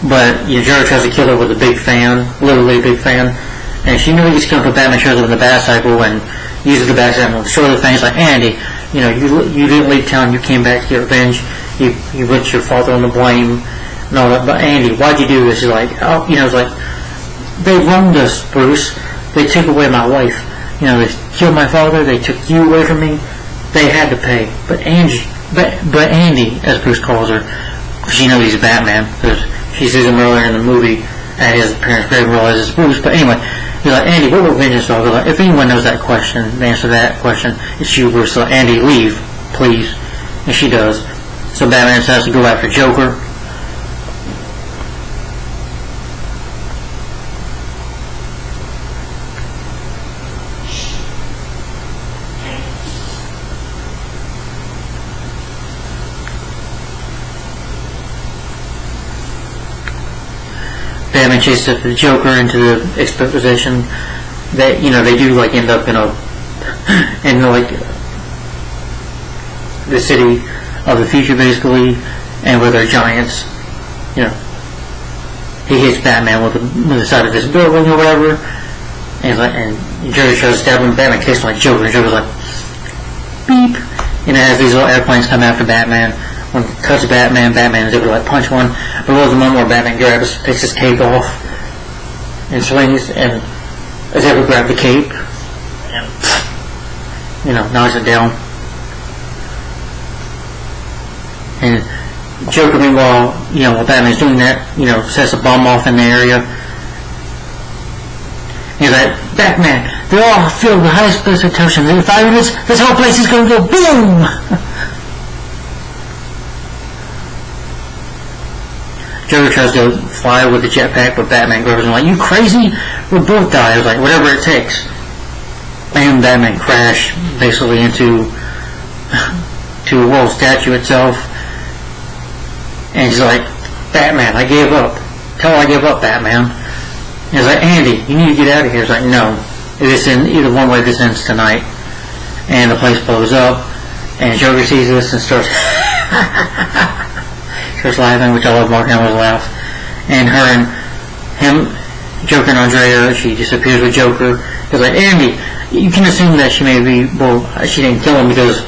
But Joker tries to kill her with a big fan, literally a big fan, and she immediately gets killed when Batman shows up in the Bat-Cycle and uses the Bat-Cycle to destroy the fan. He's like, Andy, you didn't leave town, you came back to get revenge, you put your father on the blame and all that, but Andy, why'd you do this? He's like, it's like, they wronged us, Bruce. They took away my wife. They killed my father, they took you away from me, they had to pay. But Andy, as Bruce calls her, she knows he's Batman, because she sees him earlier in the movie at his parents' grave and realizes it's Bruce. But anyway, he's like, Andy, what will vengeance all? Like, if anyone knows that question, the answer to that question, it's you, Bruce. So Andy, leave, please. And she does. So Batman decides to go after Joker. Batman chases up the Joker into the exposition. They do end up in the city of the future, basically, and where they're giants. He hits Batman with the side of this building or whatever, and Joker tries to stab him. Batman kicks him like Joker, and Joker's like, beep, as these little airplanes come after Batman. When it cuts Batman is able to punch one. But there was a moment where Batman takes his cape off and swings, and is able to grab the cape and knocks it down. And Joker, meanwhile, while Batman's doing that, sets a bomb off in the area. He's like, Batman, they're all filled with high expectations. In 5 minutes, this whole place is going to go boom! Joker tries to fly with the jetpack, but Batman grabs him like, you crazy? We'll both die. I was like, whatever it takes. And Batman crashed basically into a world statue itself. And he's like, Batman, I gave up. Tell her I gave up, Batman. And he's like, Andy, you need to get out of here. He's like, no. Either one way this ends tonight. And the place blows up. And Joker sees this and starts laughing, which I love Mark Hamill's laugh. And Joker and Andrea, she disappears with Joker. He's like, Andy, you can assume that she didn't kill him because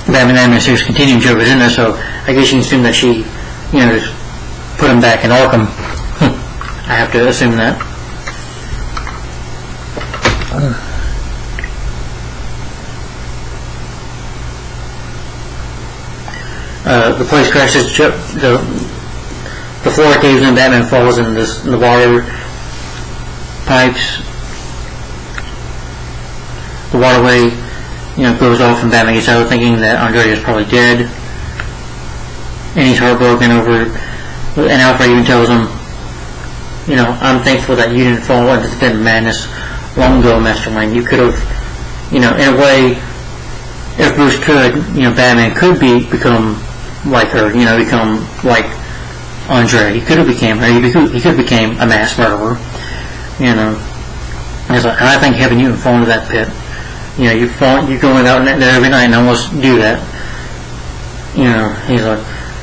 Batman animated series continuing, Joker's in there, so I guess you can assume that she, just put him back in Arkham. I have to assume that. The place crashes. The floor caves in. Batman falls in the water pipes. The waterway, goes off, and Batman gets out thinking that Andrea is probably dead. And he's heartbroken over. And Alfred even tells him, I'm thankful that you didn't fall into the pit of madness long ago, Mastermind. You could have, in a way, if Bruce could, Batman could become like her, become like Andrea. He could have became her. He could have became a mass murderer, And I think having you fall into that pit, you go out there every night and almost do that.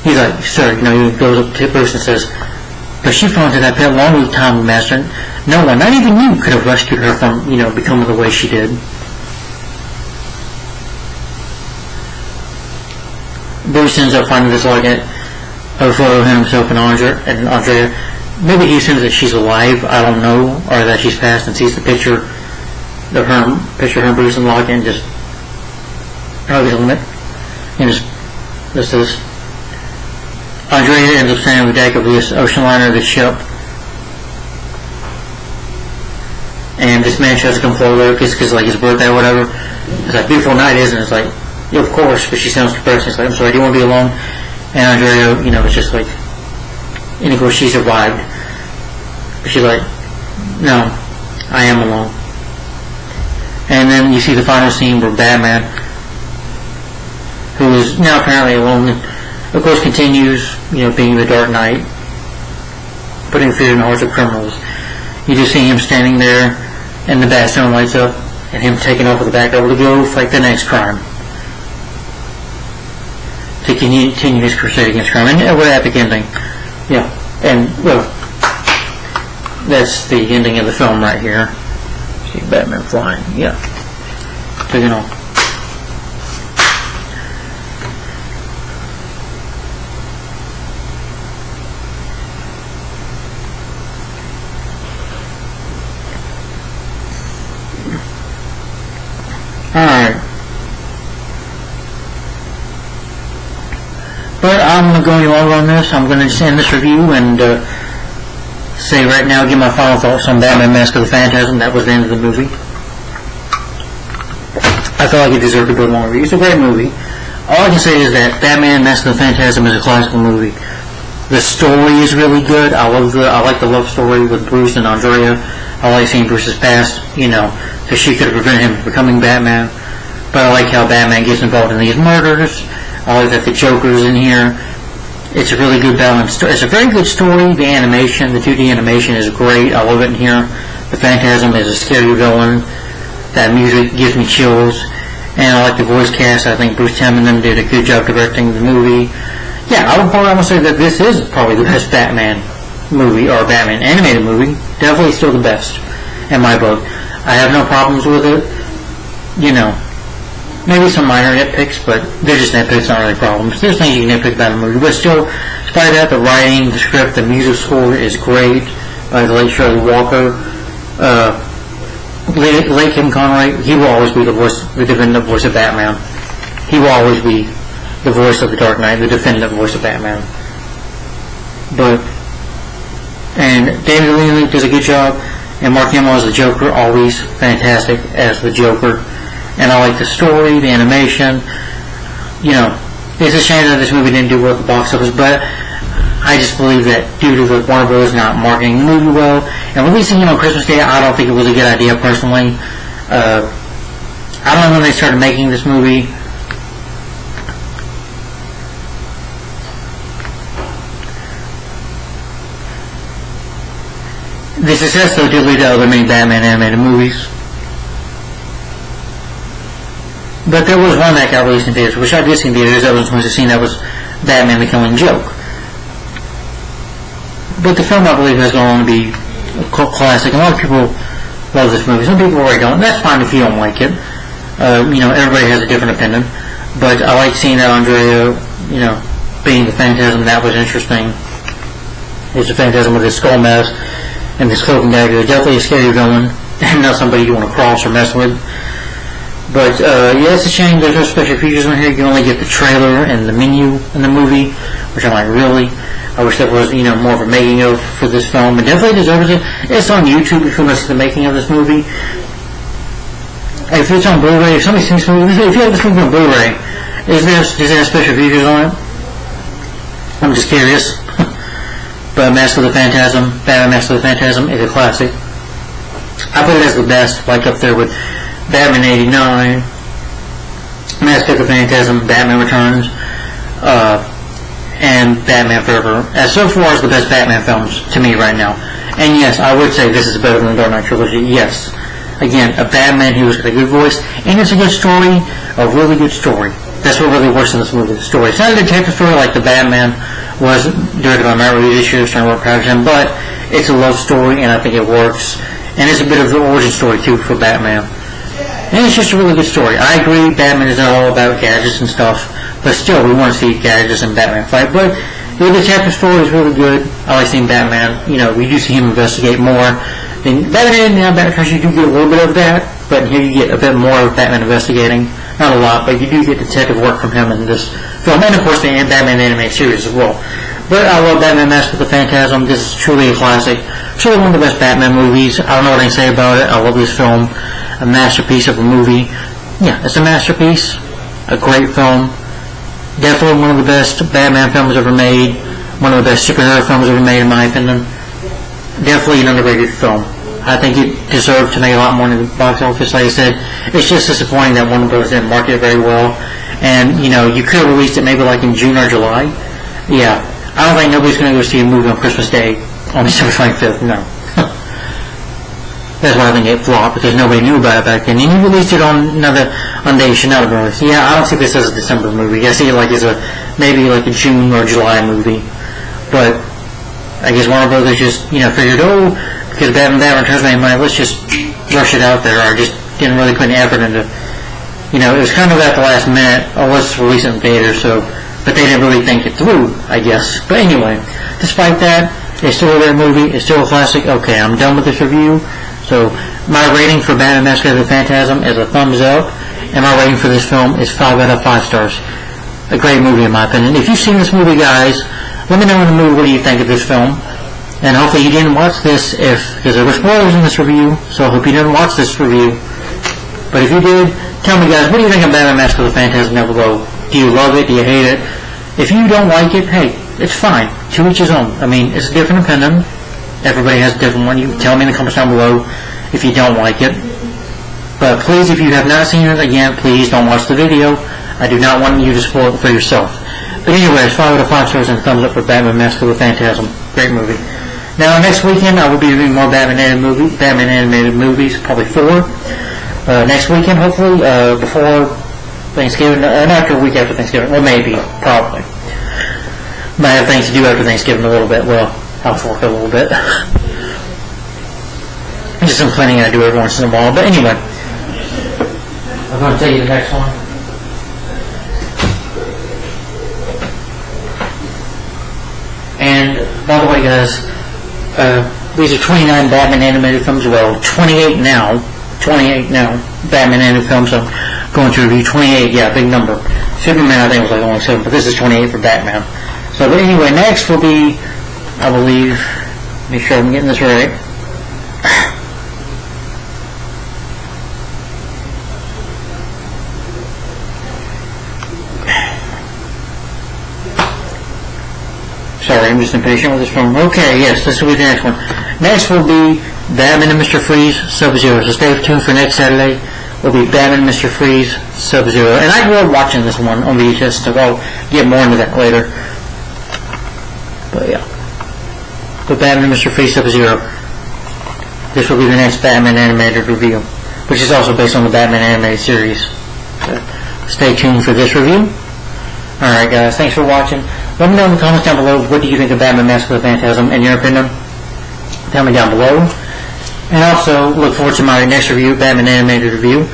He's like, sir, he goes up to Bruce and says, but she fell into that pit a long time, Master. No one, not even you, could have rescued her from, becoming the way she did. Bruce ends up finding this like a photo of himself and Andrea. Maybe he assumes that she's alive, I don't know, or that she's passed, and sees the picture of her, Bruce and Logan, and just hugs him, and just this. Andrea ends up standing on the deck of this ocean liner, this ship, and this man tries to come forward because like his birthday or whatever. It's like, beautiful night, isn't it? It's like, yeah, of course, but she sounds depressed. It's like, I'm sorry, do you want to be alone? And Andrea, it's just like, and of course she survived. But she's like, no, I am alone. And then you see the final scene where Batman, who is now apparently alone, of course continues, being the Dark Knight, putting fear in the hearts of criminals. You just see him standing there, and the Batstone lights up, and him taking off with the back over to go fight the next crime. To continue his crusade against crime. And what an epic ending. Yeah. And, well, that's the ending of the film right here. See Batman flying. Yeah. Taking off. Alright. But I'm going to go any longer on this. I'm going to just end this review and say right now, give my final thoughts on Batman Mask of the Phantasm. That was the end of the movie. I felt like it deserved a good long review. It's a great movie. All I can say is that Batman Mask of the Phantasm is a classical movie. The story is really good. I like the love story with Bruce and Andrea. I like seeing Bruce's past, because she could have prevented him from becoming Batman. But I like how Batman gets involved in these murders. I like that the Joker's in here. It's a really good balanced story. It's a very good story. The animation, the 2D animation is great. I love it in here. The Phantasm is a scary villain. That music gives me chills. And I like the voice cast. I think Bruce Timm and them did a good job directing the movie. Yeah, I would probably say that this is probably the best Batman movie, or Batman animated movie. Definitely still the best, in my book. I have no problems with it. Maybe some minor nitpicks, but they're just nitpicks, not really problems. There's things you can nitpick about a movie, but still, despite that, the writing, the script, the music score is great. The late Shirley Walker, late Kim Conroy, he will always be the definitive voice of Batman. He will always be the voice of the Dark Knight, the definitive voice of Batman. And David Lean does a good job, and Mark Hamill as the Joker, always fantastic as the Joker. And I like the story, the animation. It's a shame that this movie didn't do well at the box office, but I just believe that due to the Warner Bros. Not marketing the movie well, and releasing it on Christmas Day, I don't think it was a good idea personally. I don't know when they started making this movie. The success, though, did lead to other many Batman animated movies. But there was one that got released in theaters, which I did see in theaters. That was the scene that was Batman the Killing Joke. But the film, I believe, has gone on to be a cult classic. A lot of people love this movie. Some people already don't. That's fine if you don't like it. Everybody has a different opinion. But I like seeing that Andrea, being the Phantasm, that was interesting. It's a Phantasm with his skull mask and his cloak and dagger. Definitely a scary villain, and not somebody you want to cross or mess with. But yeah, it's a shame there's no special features on here. You can only get the trailer and the menu in the movie, which I'm like, really? I wish there was, more of a making of for this film. It definitely deserves it. It's on YouTube if you want to see the making of this movie. If it's on Blu-ray, if somebody sees this movie, if you have this movie on Blu-ray, is there special features on it? I'm just curious. But Mask of the Phantasm, Batman Mask of the Phantasm is a classic. I put it as the best, like up there with Batman 89, Mask of the Phantasm, Batman Returns, and Batman Forever. As so far as the best Batman films to me right now. And yes, I would say this is better than the Dark Knight trilogy. Yes. Again, a Batman who's got a good voice, and it's a good story, a really good story. That's what really works in this movie, the story. It's not a detective story like the Batman was directed by Matt Reeves this year, starring Robert Pattinson, but it's a love story, and I think it works. And it's a bit of the origin story, too, for Batman. And it's just a really good story. I agree, Batman is not all about gadgets and stuff, but still, we want to see gadgets and Batman fight. But the detective story is really good. I like seeing Batman. We do see him investigate more. In Batman and Batman Returns, you do get a little bit of that, but here you get a bit more of Batman investigating. Not a lot, but you do get detective work from him in this film, and of course the Batman animated series as well. But I love Batman Mask of the Phantasm. This is truly a classic. Truly one of the best Batman movies. I don't know what I can say about it. I love this film. A masterpiece of a movie. Yeah, it's a masterpiece. A great film. Definitely one of the best Batman films ever made. One of the best superhero films ever made, in my opinion. Definitely an underrated film. I think it deserved to make a lot more in the box office. Like I said, it's just disappointing that Warner Bros. Didn't market it very well. And, you could have released it maybe like in June or July. Yeah. I don't think nobody's going to go see a movie on Christmas Day on December 25th. No. That's why I think it flopped, because nobody knew about it back then. And you released it on day you should not have released. Yeah, I don't see this as a December movie. I see it like as maybe like a June or July movie. But I guess Warner Bros. Just, figured, because Batman Returns made money, let's just rush it out there, or just didn't really put any effort into, it was kind of at the last minute, let's release it in theaters, but they didn't really think it through, I guess. But anyway, despite that, it's still a great movie, it's still a classic. Okay, I'm done with this review. So, my rating for Batman Mask of the Phantasm is a thumbs up, and my rating for this film is 5 out of 5 stars. A great movie in my opinion. If you've seen this movie, guys, let me know in the movie what do you think of this film. And hopefully you didn't watch this because there were spoilers in this review, so I hope you didn't watch this review. But if you did, tell me, guys, what do you think of Batman Mask of the Phantasm down below? Do you love it? Do you hate it? If you don't like it, hey, it's fine. To each his own. I mean, it's a different opinion. Everybody has a different one. You can tell me in the comments down below if you don't like it. But please, if you have not seen it, again, please don't watch the video. I do not want you to spoil it for yourself. But anyways, 5 out of 5 stars and a thumbs up for Batman Mask of the Phantasm. Great movie. Now, next weekend, I will be reviewing more Batman animated movies, probably 4. Next weekend, hopefully, before Thanksgiving, not after a week after Thanksgiving, or maybe, probably. Might have things to do after Thanksgiving a little bit. Well, housework a little bit. Just some cleaning I do every once in a while. But anyway, I'm going to tell you the next one. And, by the way, guys, these are 29 Batman animated films. Well, 28 now, Batman animated films. I'm going to review 28, yeah, big number. Superman, I think, was like only 7, but this is 28 for Batman. So, but anyway, next will be, I believe, make sure I'm getting this right. Sorry, I'm just impatient with this phone. Okay, yes, this will be the next one. Next will be Batman and Mr. Freeze, Sub-Zero. So stay tuned for next Saturday. Will be Batman and Mr. Freeze, Sub-Zero. And I grew up watching this one on VHS, so I'll get more into that later. But yeah. But Batman and Mr. Freeze, Sub-Zero. This will be the next Batman animated review, which is also based on the Batman animated series. So stay tuned for this review. Alright guys, thanks for watching. Let me know in the comments down below, what do you think of Batman Mask of the Phantasm, in your opinion? Tell me down below. And also, look forward to my next review, Batman animated review,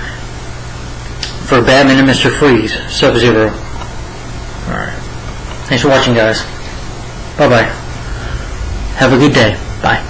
for Batman and Mr. Freeze, Sub-Zero. Alright. Thanks for watching, guys. Bye-bye. Have a good day. Bye.